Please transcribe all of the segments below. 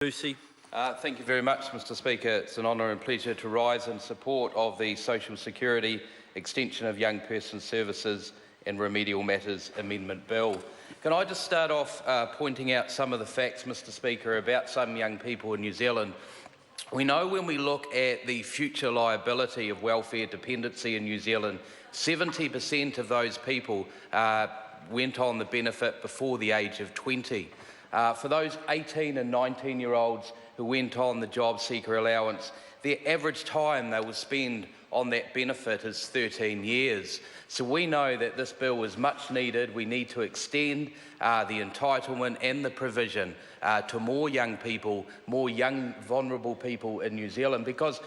Lucy. Thank you very much, Mr Speaker. It's an honour and pleasure to rise in support of the Social Security Extension of Young Person Services and Remedial Matters Amendment Bill. Can I just start off pointing out some of the facts, Mr Speaker, about some young people in New Zealand. We know when we look at the future liability of welfare dependency in New Zealand, 70% of those people went on the benefit before the age of 20. For those 18 and 19-year-olds who went on the job seeker allowance, their average time they will spend on that benefit is 13 years. So we know that this bill is much needed. We need to extend the entitlement and the provision to more young people, more young vulnerable people in New Zealand, because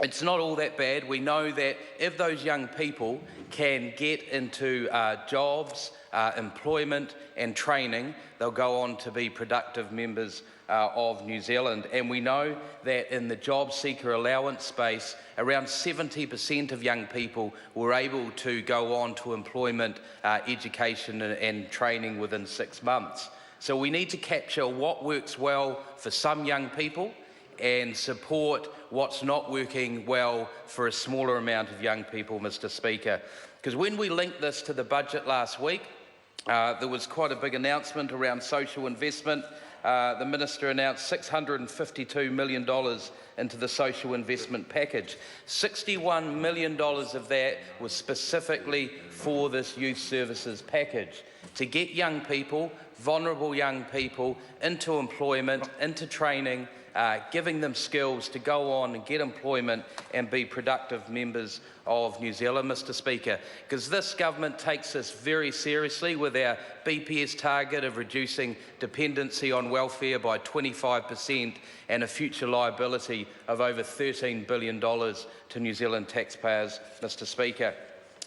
it's not all that bad. We know that if those young people can get into jobs, employment and training, they'll go on to be productive members of New Zealand. And we know that in the job seeker allowance space, around 70% of young people were able to go on to employment, education and training within 6 months. So we need to capture what works well for some young people and support what's not working well for a smaller amount of young people, Mr Speaker. Because when we linked this to the budget last week, there was quite a big announcement around social investment. The Minister announced $652 million into the social investment package. $61 million of that was specifically for this youth services package, to get young people, vulnerable young people, into employment, into training, giving them skills to go on and get employment and be productive members of New Zealand, Mr Speaker. Because this government takes this very seriously with our BPS target of reducing dependency on welfare by 25% and a future liability of over $13 billion to New Zealand taxpayers, Mr Speaker.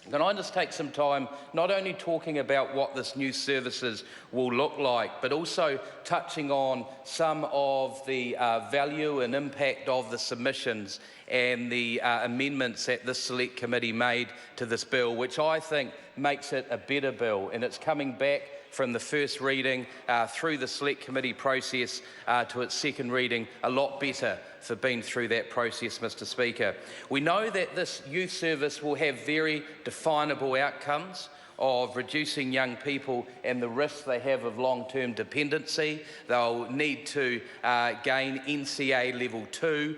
Can I just take some time not only talking about what this new services will look like, but also touching on some of the value and impact of the submissions and the amendments that this select committee made to this bill, which I think makes it a better bill. And it's coming back from the first reading through the select committee process to its second reading a lot better for being through that process, Mr Speaker. We know that this youth service will have very definable outcomes of reducing young people and the risks they have of long-term dependency. They'll need to gain NCA level 2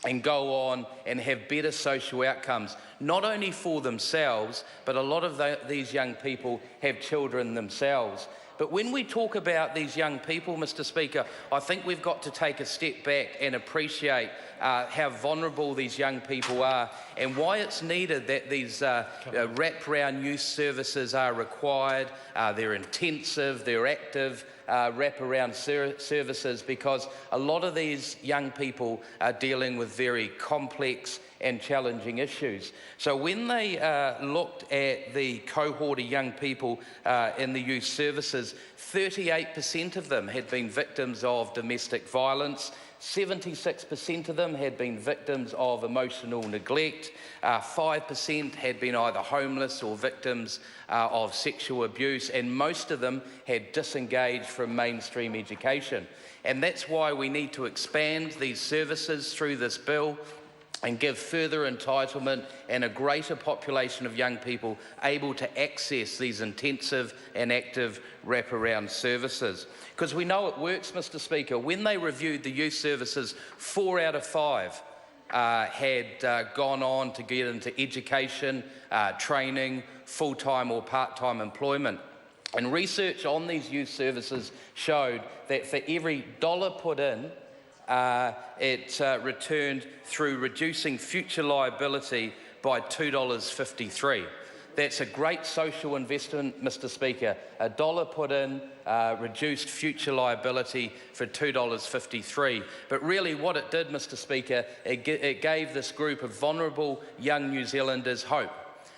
and go on and have better social outcomes, not only for themselves, but a lot of these young people have children themselves. But when we talk about these young people, Mr Speaker, I think we've got to take a step back and appreciate how vulnerable these young people are and why it's needed that these wraparound youth services are required. They're intensive, they're active wraparound services, because a lot of these young people are dealing with very complex and challenging issues. So when they looked at the cohort of young people in the youth services, 38% of them had been victims of domestic violence, 76% of them had been victims of emotional neglect, 5% had been either homeless or victims of sexual abuse, and most of them had disengaged from mainstream education. And that's why we need to expand these services through this bill and give further entitlement and a greater population of young people able to access these intensive and active wraparound services. Because we know it works, Mr Speaker. When they reviewed the youth services, 4 out of 5 had gone on to get into education, training, full-time or part-time employment. And research on these youth services showed that for every dollar put in, it returned through reducing future liability by $2.53. That's a great social investment, Mr Speaker. A dollar put in reduced future liability for $2.53. But really what it did, Mr Speaker, it gave this group of vulnerable young New Zealanders hope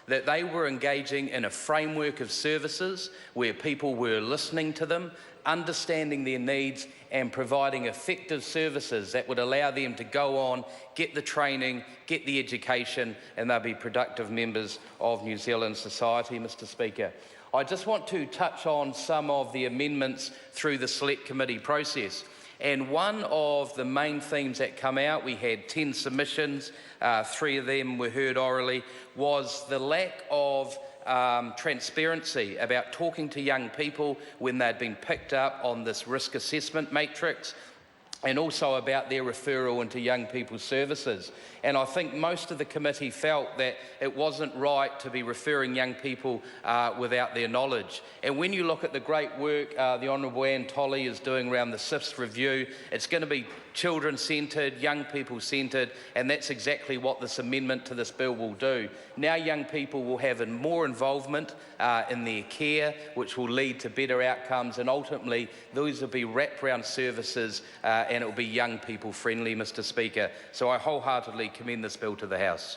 that they were engaging in a framework of services where people were listening to them, understanding their needs and providing effective services that would allow them to go on, get the training, get the education, and they'll be productive members of New Zealand society, Mr Speaker. I just want to touch on some of the amendments through the select committee process. And one of the main themes that come out, we had 10 submissions, 3 of them were heard orally, was the lack of transparency about talking to young people when they'd been picked up on this risk assessment matrix, and also about their referral into young people's services. And I think most of the committee felt that it wasn't right to be referring young people without their knowledge. And when you look at the great work the Honourable Anne Tolley is doing around the SIFS review, it's going to be children-centred, young people-centred, and that's exactly what this amendment to this bill will do. Now young people will have more involvement in their care, which will lead to better outcomes, and ultimately those will be wraparound services and it will be young people friendly, Mr Speaker. So I wholeheartedly commend this bill to the House.